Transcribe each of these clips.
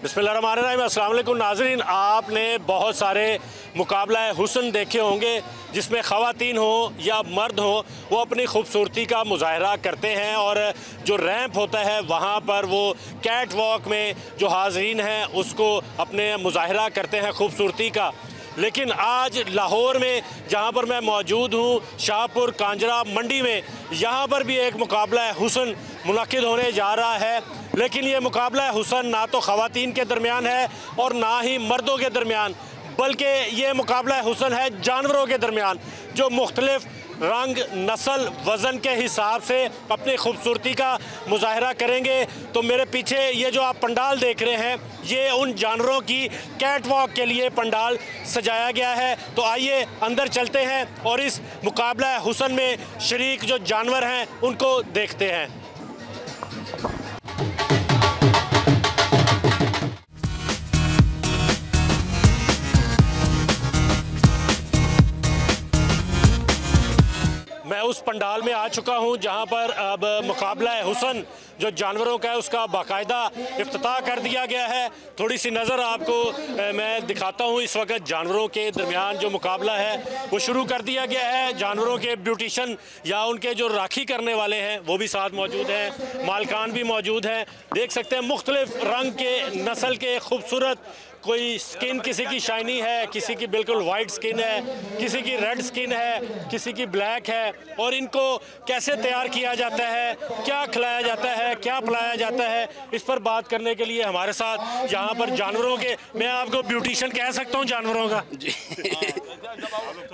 बिस्मिल्लाहिर्रहमानिर्रहीम। अस्सलाम वालेकुम नाज़रीन, आपने बहुत सारे मुकाबला हुस्न देखे होंगे जिसमें ख़वातीन हो या मर्द हो वो अपनी खूबसूरती का मुज़ाहरा करते हैं और जो रैंप होता है वहाँ पर वो कैट वॉक में जो हाज़रीन हैं उसको अपने मुज़ाहरा करते हैं खूबसूरती का। लेकिन आज लाहौर में जहाँ पर मैं मौजूद हूँ, शाहपुर कांजरा मंडी में, यहाँ पर भी एक मुकाबला हुस्न मुनक़िद होने जा रहा है। लेकिन ये मुकाबला हुस्न ना तो ख़वातीन के दरमियान है और ना ही मर्दों के दरमियान, बल्कि ये मुकाबला हुस्न है जानवरों के दरमियान जो मुख्तलिफ़ रंग, नस्ल, वज़न के हिसाब से अपनी खूबसूरती का मुज़ाहरा करेंगे। तो मेरे पीछे ये जो आप पंडाल देख रहे हैं ये उन जानवरों की कैट वॉक के लिए पंडाल सजाया गया है। तो आइए अंदर चलते हैं और इस मुकाबला हुस्न में शरीक जो जानवर हैं उनको देखते हैं। मैं उस पंडाल में आ चुका हूं जहां पर अब मुकाबला हुस्न जो जानवरों का है उसका बाकायदा इफ्तिताह कर दिया गया है। थोड़ी सी नज़र आपको मैं दिखाता हूं। इस वक्त जानवरों के दरमियान जो मुकाबला है वो शुरू कर दिया गया है। जानवरों के ब्यूटिशन या उनके जो राखी करने वाले हैं वो भी साथ मौजूद हैं, मालकान भी मौजूद हैं। देख सकते हैं मुख्तलिफ़ रंग के, नस्ल के खूबसूरत, कोई स्किन किसी की शाइनी है, किसी की बिल्कुल वाइट स्किन है, किसी की रेड स्किन है, किसी की ब्लैक है। और इनको कैसे तैयार किया जाता है, क्या खिलाया जाता है, क्या पिलाया जाता है, इस पर बात करने के लिए हमारे साथ यहाँ पर जानवरों के, मैं आपको ब्यूटिशियन कह सकता हूँ जानवरों का जी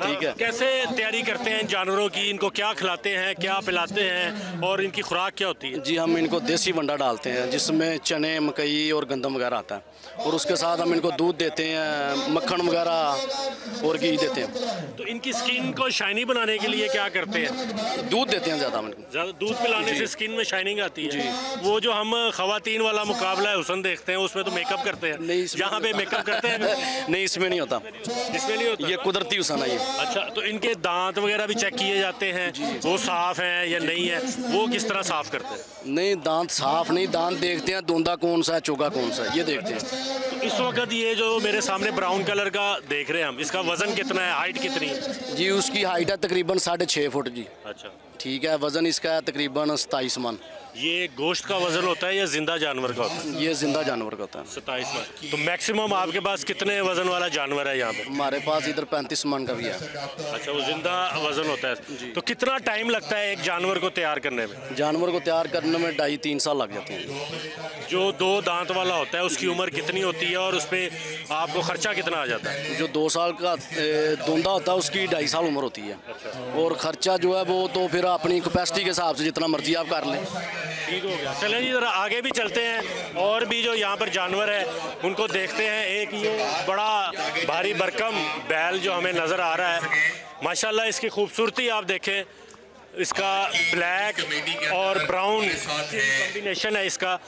ठीक है। कैसे तैयारी करते हैं जानवरों की, इनको क्या खिलाते हैं, क्या पिलाते हैं और इनकी खुराक क्या होती है? जी, हम इनको देसी वंडा डालते हैं जिसमें चने, मकई और गंदम वगैरह आता है और उसके साथ हम इनको दूध देते हैं, मक्खन वगैरह और घी देते हैं। तो इनकी स्किन को शाइनी बनाने के लिए क्या करते हैं? दूध देते हैं ज़्यादा दूध पिलाने से स्किन में शाइनिंग आती है। वो जो हम ख़वातीन वाला मुकाबला हुस्न देखते हैं उसमें तो मेकअप करते हैं, यहाँ पे मेकअप करते हैं नहीं, इसमें नहीं होता, इसमें नहीं होता, ये कुदरती हुस्न है ये। अच्छा, तो इनके दांत वगैरह भी चेक किए जाते हैं, वो साफ़ हैं या नहीं है, वो किस तरह साफ़ करते हैं? नहीं, दांत साफ नहीं, दांत देखते हैं दोंदा कौन सा है, चोगा कौन सा है, ये देखते हैं। तो इस वक्त ये जो मेरे सामने ब्राउन कलर का देख रहे हैं हम, इसका वज़न कितना है, हाइट कितनी है? जी, उसकी हाइट है तकरीबन 6.5 फुट जी। अच्छा, ठीक है। वज़न इसका है तकरीबन 27 मन। ये गोश्त का वज़न होता है या जिंदा जानवर का होता है? ये जिंदा जानवर का होता है। 27 मन। तो मैक्सिमम आपके पास कितने वज़न वाला जानवर है यहाँ पे? हमारे पास इधर 35 मन का भी है। अच्छा, वो जिंदा वज़न होता है। तो कितना टाइम लगता है एक जानवर को तैयार करने में? जानवर को तैयार करने में 2.5-3 साल लग जाते हैं। जो 2 दांत वाला होता है उसकी उम्र कितनी होती है और उस पर आपको खर्चा कितना आ जाता है? जो 2 साल का दोंदा होता है उसकी 2.5 साल उम्र होती है। और ख़र्चा जो है वो तो फिर अपनी कैपेसिटी के हिसाब से जितना मर्जी आप कर लें। ठीक हो गया। चलें जी, ज़रा आगे भी चलते हैं और भी जो यहाँ पर जानवर है उनको देखते हैं। एक ये बड़ा भारी भरकम बैल जो हमें नज़र आ रहा है, माशाल्लाह इसकी खूबसूरती आप देखें, इसका ब्लैक और ब्राउन कॉम्बिनेशन है इसका।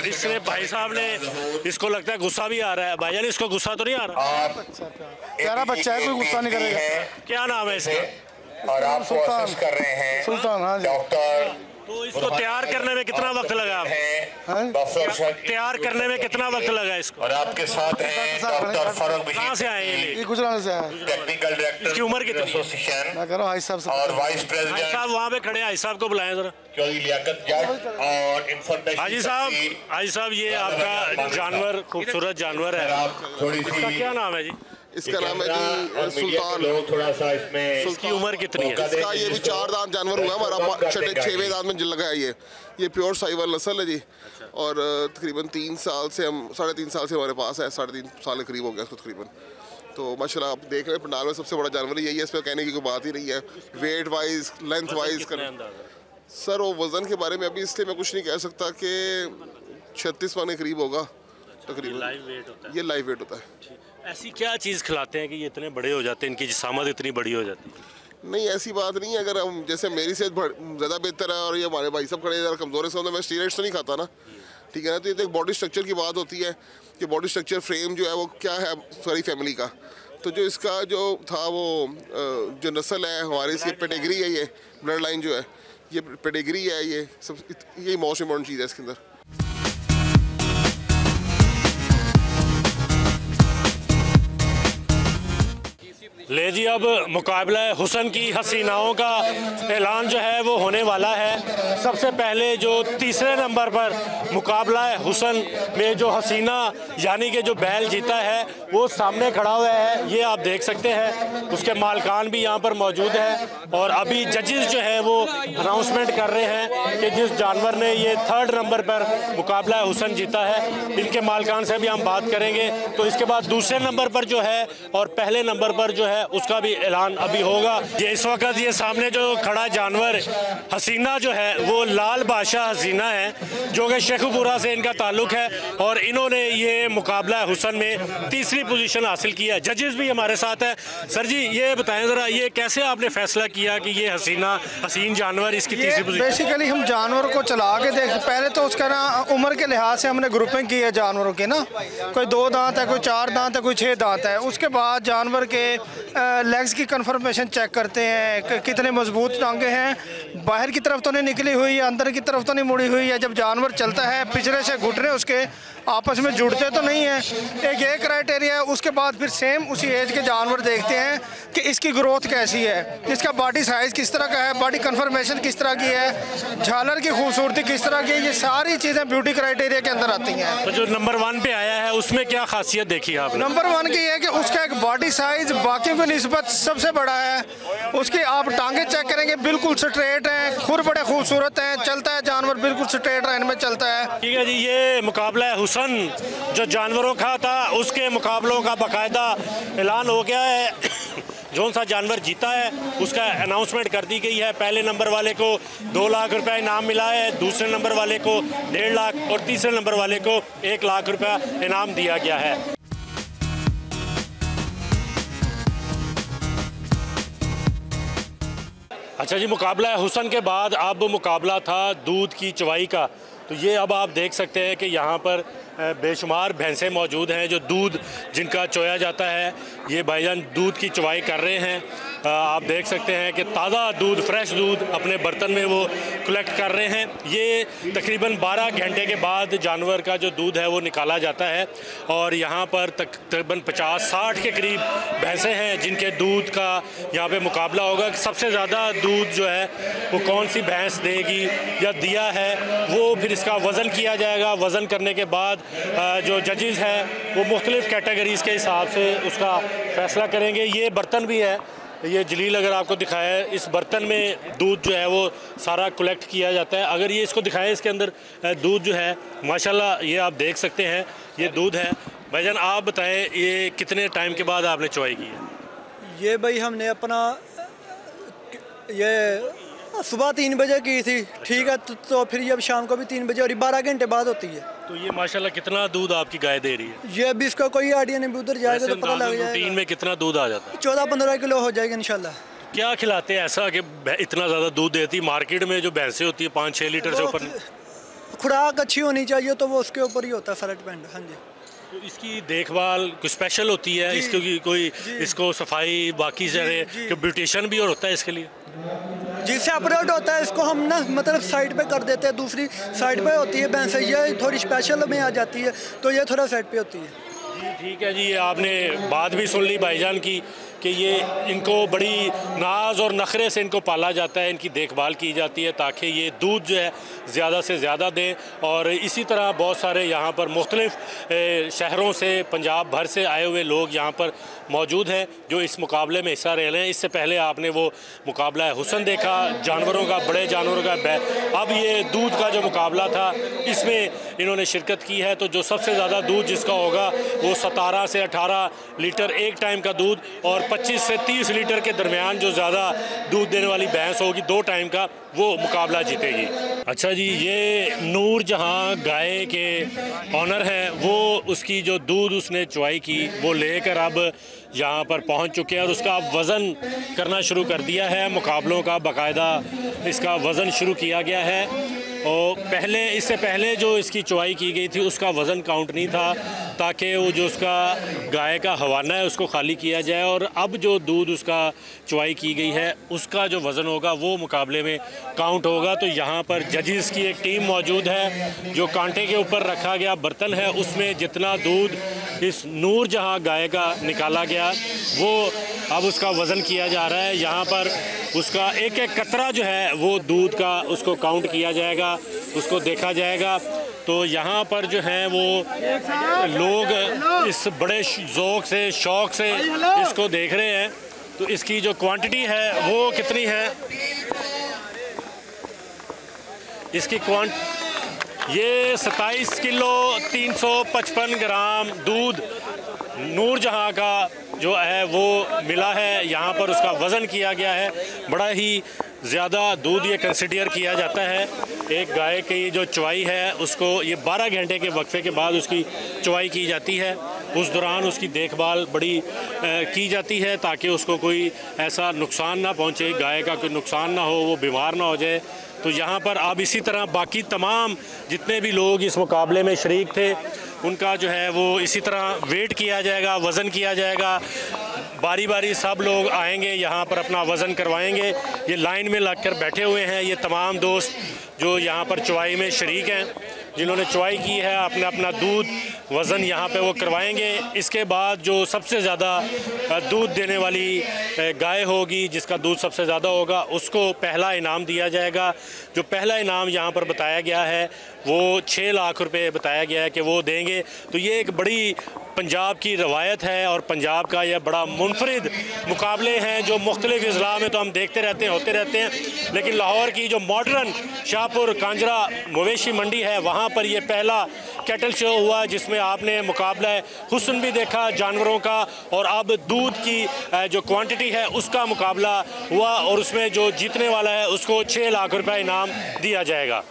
इसने भाई साहब ने, इसको लगता है गुस्सा भी आ रहा है। भाईजान, इसको गुस्सा तो नहीं आ रहा? प्यारा बच्चा है, कोई गुस्सा नहीं करेगा। क्या नाम है इसका? और आपको असिस्ट कर रहे हैं सुल्तान। हाँ जी। डॉक्टर। तो इसको तैयार करने में कितना वक्त लगा? तैयार करने में कितना वक्त लगा इसको? और आपके साथ हैं डॉक्टर फारूक। कहाँ से आए ये गुजरात से आया। टेक्निकल डायरेक्टर इसकी उम्र कितनी? एसोसिएशन मैं कह रहा हूँ भाई साहब से। और वाइस हाजी प्रेसिडेंट साहब वहाँ पे खड़े, हाजी साहब को बुलाएं जरा। लियाकत जट और इंफॉर्मेशन। हाजी साहब ये आपका जानवर खूबसूरत जानवर है, थोड़ी इसका सी, क्या नाम है जी? इसका नाम है जी सुल्तान। लोग थोड़ा सा इसमें, इसकी उम्र कितनी है? इसका ये भी 4 दांत जानवर हुआ, हमारा 6वें दांत में लगा है ये प्योर साहिवाल नस्ल है जी। और तकरीबन 3 साल से, हम 3.5 साल से हमारे पास है, 3.5 साल के करीब हो गया इसको तकरीबन। तो माशाल्लाह आप देख रहे हैं पंडाल में सबसे बड़ा जानवर यही है, इस पर कहने की कोई बात ही नहीं है। Wait wise, length wise sir, वो वज़न के बारे में अभी इसलिए मैं कुछ नहीं कह सकता कि 36 मन के करीब होगा तकरीबन। ये लाइव वेट होता है। ऐसी क्या चीज़ खिलाते हैं कि ये इतने बड़े हो जाते हैं, इनकी जिसामत इतनी बड़ी हो जाती है? नहीं, ऐसी बात नहीं है। अगर हम, जैसे मेरी सेहत ज़्यादा बेहतर है और ये हमारे भाई साहब खड़े ज़्यादा कमज़ोर है, तो मैं स्टीरॉइड्स तो नहीं खाता ना, ठीक है ना। तो ये तो एक बॉडी स्ट्रक्चर की बात होती है कि बॉडी स्ट्रक्चर फ्रेम जो है वो क्या है सारी फैमिली का। तो जो इसका जो था वो जो नस्ल है हमारी, इसकी पेडिग्री है, ये ब्लड लाइन जो है, ये पेडिग्री है, ये सब, यही मोस्ट इम्पॉर्टेंट चीज़ है इसके अंदर। जी, अब मुकाबला हुसन की हसीनाओं का ऐलान जो है वो होने वाला है। सबसे पहले जो तीसरे नंबर पर मुकाबला हुसन में जो हसीना यानी कि जो बैल जीता है वो सामने खड़ा हुआ है, ये आप देख सकते हैं। उसके मालकान भी यहाँ पर मौजूद है और अभी जजेस जो है वो अनाउंसमेंट कर रहे हैं कि जिस जानवर ने ये थर्ड नंबर पर मुकाबला हुसन जीता है, इनके मालकान से भी हम बात करेंगे। तो इसके बाद दूसरे नंबर पर जो है और पहले नंबर पर जो है उसका भी ऐलान अभी होगा। ये इस वक्त ये सामने जो खड़ा जानवर हसीना जो है वो लाल बादशाह हसीना है, जो कि शेखुपुरा से इनका ताल्लुक है और इन्होंने ये मुकाबला हुसन में तीसरी पोजीशन हासिल की है। जजेस भी हमारे साथ है। सर जी, ये बताएं ज़रा, ये कैसे आपने फैसला किया कि ये हसीन जानवर इसकी तीसरी पोजीशन? बेसिकली हम जानवर को चला के देख, पहले तो उसका ना उम्र के लिहाज से हमने ग्रुपिंग की है जानवरों की ना, कोई 2 दांत है, कोई 4 दांत है, कोई 6 दांत है। उसके बाद जानवर के लेग्स की कंफर्मेशन चेक करते हैं, कितने मजबूत टांगे हैं, बाहर की तरफ तो नहीं निकली हुई है, अंदर की तरफ तो नहीं मुड़ी हुई है। जब जानवर चलता है पिछले से घुटने उसके आपस में जुड़ते तो नहीं है, एक ये क्राइटेरिया है। उसके बाद फिर सेम उसी एज के जानवर देखते हैं कि इसकी ग्रोथ कैसी है, इसका बॉडी साइज़ किस तरह का है, बॉडी कंफर्मेशन किस तरह की है, झालर की खूबसूरती किस तरह की है। ये सारी चीज़ें ब्यूटी क्राइटेरिया के अंदर आती हैं। तो जो नंबर 1 पे आया है उसमें क्या खासियत देखी आपने? नंबर 1 की है कि उसका एक बॉडी साइज बाकियों की निस्बत सबसे बड़ा है। उसकी आप टांगे चेक करेंगे, बिल्कुल स्ट्रेट हैं, खुर बड़े खूबसूरत हैं, चलता है जानवर बिल्कुल स्ट्रेट लाइन में चलता है। ठीक है जी, ये मुकाबला हुसन जो जानवरों का था उसके मुकाबलों का बाकायदा ऐलान हो गया है। जौन सा जानवर जीता है उसका अनाउंसमेंट कर दी गई है। पहले नंबर वाले को 2 लाख रुपया इनाम मिला है, दूसरे नंबर वाले को 1.5 लाख और तीसरे नंबर वाले को 1 लाख रुपया इनाम दिया गया है। अच्छा जी, मुकाबला हुसन के बाद अब मुकाबला था दूध की चवाई का। तो ये अब आप देख सकते हैं कि यहाँ पर बेशुमार भैंसें मौजूद हैं जो दूध जिनका चोया जाता है। ये भाईजान दूध की चवाई कर रहे हैं। आप देख सकते हैं कि ताज़ा दूध, फ्रेश दूध अपने बर्तन में वो कलेक्ट कर रहे हैं। ये तकरीबन 12 घंटे के बाद जानवर का जो दूध है वो निकाला जाता है और यहाँ पर तकरीबन 50-60 के करीब भैंसें हैं जिनके दूध का यहाँ पे मुकाबला होगा। सबसे ज़्यादा दूध जो है वो कौन सी भैंस देगी या दिया है, वो फिर इसका वज़न किया जाएगा। वज़न करने के बाद जो जजेस हैं वो मुख्तलिफ़ कैटेगरीज़ के हिसाब से उसका फ़ैसला करेंगे। ये बर्तन भी है, ये जलील अगर आपको दिखाया है, इस बर्तन में दूध जो है वो सारा कलेक्ट किया जाता है। अगर ये इसको दिखाएं, इसके अंदर दूध जो है माशाल्लाह ये आप देख सकते हैं, ये दूध है। भाईजान आप बताएं, ये कितने टाइम के बाद आपने चवाई की है? ये भाई हमने अपना ये सुबह 3 बजे की थी, ठीक है, तो फिर ये अब शाम को भी 3 बजे और 12 घंटे बाद होती है। तो ये माशाल्लाह कितना दूध आपकी गाय दे रही है? ये अभी इसका कोई आइडिया नहीं, उधर जाएगा तो पता लग जाएगा। रूटीन में कितना दूध आ जाता है? 14-15 किलो हो जाएगा इंशाल्लाह। क्या खिलाते हैं ऐसा कि इतना ज़्यादा दूध देती? मार्केट में जो भैंसें होती है 5-6 लीटर से ऊपर, खुराक अच्छी होनी चाहिए तो वो उसके ऊपर ही होता है, सारा डिपेंड। हाँ जी। तो इसकी देखभाल कुछ स्पेशल होती है? इसकी कोई इसको सफाई बाकी सारे ब्यूटिशियन भी और होता है इसके लिए? जी, सेपरेट होता है। इसको हम ना मतलब साइड पे कर देते हैं, दूसरी साइड पे होती है भैंस, ये थोड़ी स्पेशल में आ जाती है तो ये थोड़ा साइड पे होती है। जी ठीक है जी, ये आपने बात भी सुन ली भाईजान की कि ये इनको बड़ी नाज और नखरे से इनको पाला जाता है, इनकी देखभाल की जाती है ताकि ये दूध जो है ज़्यादा से ज़्यादा दें। और इसी तरह बहुत सारे यहाँ पर मुख्तलिफ़ शहरों से, पंजाब भर से आए हुए लोग यहाँ पर मौजूद हैं जो इस मुकाबले में हिस्सा ले रहे हैं। इससे पहले आपने वो मुकाबला हुसन देखा, जानवरों का, बड़े जानवरों का। अब ये दूध का जो मुकाबला था इसमें इन्होंने शिरकत की है। तो जो सबसे ज़्यादा दूध जिसका होगा वो 17 से 18 लीटर एक टाइम का दूध और 25 से 30 लीटर के दरमियान जो ज़्यादा दूध देने वाली भैंस होगी 2 टाइम का, वो मुकाबला जीतेगी। अच्छा जी, ये नूर जहाँ गाय के ऑनर हैं, वो उसकी जो दूध उसने चुवाई की वो लेकर अब यहाँ पर पहुँच चुके हैं और उसका अब वज़न करना शुरू कर दिया है। मुकाबलों का बाकायदा इसका वज़न शुरू किया गया है और इससे पहले जो इसकी चुवाई की गई थी उसका वज़न काउंट नहीं था ताकि वो जो उसका गाय का हवाना है उसको खाली किया जाए। और अब जो दूध उसका चुवाई की गई है उसका जो वज़न होगा वो मुकाबले में काउंट होगा। तो यहाँ पर जजेस की एक टीम मौजूद है। जो कांटे के ऊपर रखा गया बर्तन है उसमें जितना दूध इस नूर जहाँ गाय का निकाला गया वो अब उसका वज़न किया जा रहा है। यहाँ पर उसका एक एक कतरा जो है वो दूध का उसको काउंट किया जाएगा, उसको देखा जाएगा। तो यहाँ पर जो है वो लोग इस बड़े ज़ौक़ से, शौक़ से इसको देख रहे हैं। तो इसकी जो क्वांटिटी है वो कितनी है, इसकी ये 27 किलो 355 ग्राम दूध नूरजहाँ का जो है वो मिला है। यहाँ पर उसका वज़न किया गया है। बड़ा ही ज़्यादा दूध ये कंसिडर किया जाता है। एक गाय की जो चवाई है उसको ये 12 घंटे के वक्फे के बाद उसकी चवाई की जाती है। उस दौरान उसकी देखभाल बड़ी की जाती है ताकि उसको कोई ऐसा नुकसान ना पहुँचे, गाय का कोई नुकसान ना हो, वो बीमार ना हो जाए। तो यहाँ पर अब इसी तरह बाकी तमाम जितने भी लोग इस मुकाबले में शरीक थे उनका जो है वो इसी तरह वेट किया जाएगा, वज़न किया जाएगा। बारी बारी सब लोग आएंगे, यहाँ पर अपना वज़न करवाएंगे। ये लाइन में लगकर बैठे हुए हैं ये तमाम दोस्त जो यहाँ पर चवाई में शरीक हैं, जिन्होंने चवाई की है, अपना अपना दूध वज़न यहाँ पे वो करवाएंगे। इसके बाद जो सबसे ज़्यादा दूध देने वाली गाय होगी, जिसका दूध सबसे ज़्यादा होगा, उसको पहला इनाम दिया जाएगा। जो पहला इनाम यहाँ पर बताया गया है वो 6 लाख रुपए बताया गया है कि वो देंगे। तो ये एक बड़ी पंजाब की रवायत है और पंजाब का यह बड़ा मुनफरिद मुकाबले हैं जो मुख्तलिफ अजला में तो हम देखते रहते हैं, होते रहते हैं, लेकिन लाहौर की जो मॉडर्न शाहपुर कांजरा मवेशी मंडी है वहाँ पर यह पहला कैटल शो हुआ जिसमें आपने मुकाबला हुस्न भी देखा जानवरों का, और अब दूध की जो क्वांटिटी है उसका मुकाबला हुआ और उसमें जो जीतने वाला है उसको 6 लाख रुपए इनाम दिया जाएगा।